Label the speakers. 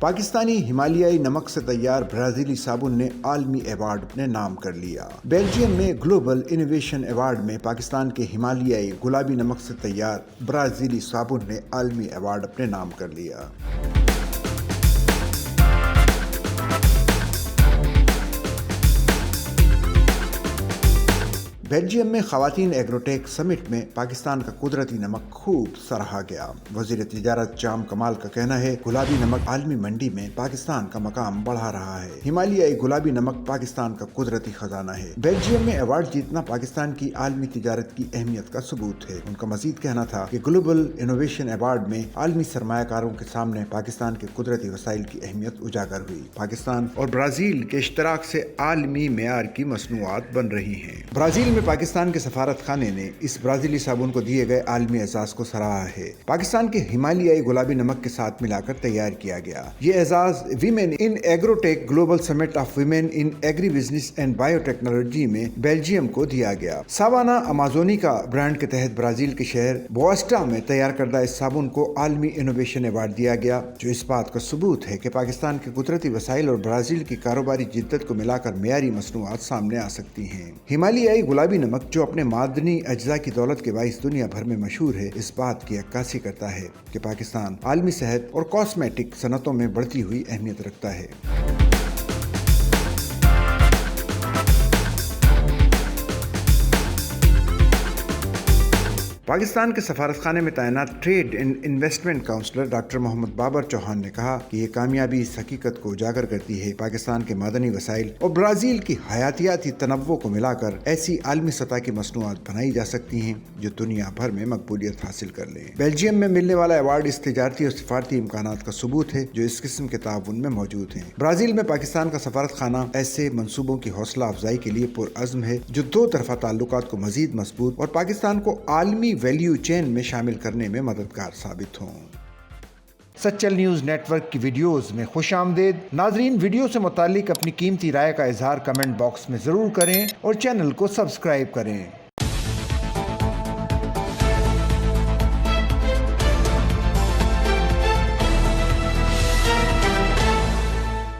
Speaker 1: پاکستانی ہمالیائی نمک سے تیار برازیلی صابن نے عالمی ایوارڈ اپنے نام کر لیا۔ بیلجیم میں گلوبل انوویشن ایوارڈ میں پاکستان کے ہمالیائی گلابی نمک سے تیار برازیلی صابن نے عالمی ایوارڈ اپنے نام کر لیا۔ بیلجیم میں خواتین ایگروٹیک سمٹ میں پاکستان کا قدرتی نمک خوب سراہا گیا۔ وزیر تجارت جام کمال کا کہنا ہے، گلابی نمک عالمی منڈی میں پاکستان کا مقام بڑھا رہا ہے۔ ہمالیائی گلابی نمک پاکستان کا قدرتی خزانہ ہے۔ بیلجیم میں ایوارڈ جیتنا پاکستان کی عالمی تجارت کی اہمیت کا ثبوت ہے۔ ان کا مزید کہنا تھا کہ گلوبل انوویشن ایوارڈ میں عالمی سرمایہ کاروں کے سامنے پاکستان کے قدرتی وسائل کی اہمیت اجاگر ہوئی۔ پاکستان اور برازیل کے اشتراک سے عالمی معیار کی مصنوعات بن رہی ہیں۔ برازیل میں پاکستان کے سفارت خانے نے اس برازیلی صابن کو دیے گئے عالمی اعزاز کو سراہا ہے۔ پاکستان کے ہمالیائی گلابی نمک کے ساتھ ملا کر تیار کیا گیا۔ یہ اعزاز women in agrotech global summit of women in agri business and biotechnology میں بیلجیم کو دیا گیا۔ ساوانا امازونیکا برانڈ کے تحت برازیل کے شہر بواسٹا میں تیار کردہ اس صابن کو عالمی انوویشن ایوارڈ دیا گیا، جو اس بات کا ثبوت ہے کہ پاکستان کے قدرتی وسائل اور برازیل کی کاروباری جدت کو ملا کر معیاری مصنوعات سامنے آ سکتی ہیں۔ ہمالیائی گلابی نمک جو اپنے معدنی اجزاء کی دولت کے باعث دنیا بھر میں مشہور ہے، اس بات کی عکاسی کرتا ہے کہ پاکستان عالمی صحت اور کاسمیٹک صنعتوں میں بڑھتی ہوئی اہمیت رکھتا ہے۔ پاکستان کے سفارت خانے میں تعینات trade and investment counsellor doctor Muhammad Babar Chauhan نے کہا کہ یہ کامیابی اس حقیقت کو اجاگر کرتی ہے، پاکستان کے معدنی وسائل اور برازیل کی حیاتیاتی تنوع کو ملا کر ایسی عالمی سطح کی مصنوعات بنائی جا سکتی ہیں جو دنیا بھر میں مقبولیت حاصل کر لیں۔ بیلجیم میں ملنے والا ایوارڈ اس تجارتی اور سفارتی امکانات کا ثبوت ہے جو اس قسم کے تعاون میں موجود ہیں۔ برازیل میں پاکستان کا سفارت خانہ ایسے منصوبوں کی حوصلہ افزائی کے لیے پرعزم ہے جو دو طرفہ تعلقات کو مزید مضبوط اور پاکستان کو عالمی ویلیو چین میں شامل کرنے میں مددگار ثابت ہوں۔ سچل نیوز نیٹ ورک کی ویڈیوز میں خوش آمدید۔ ناظرین، ویڈیو سے متعلق اپنی قیمتی رائے کا اظہار کمنٹ باکس میں ضرور کریں اور چینل کو سبسکرائب کریں۔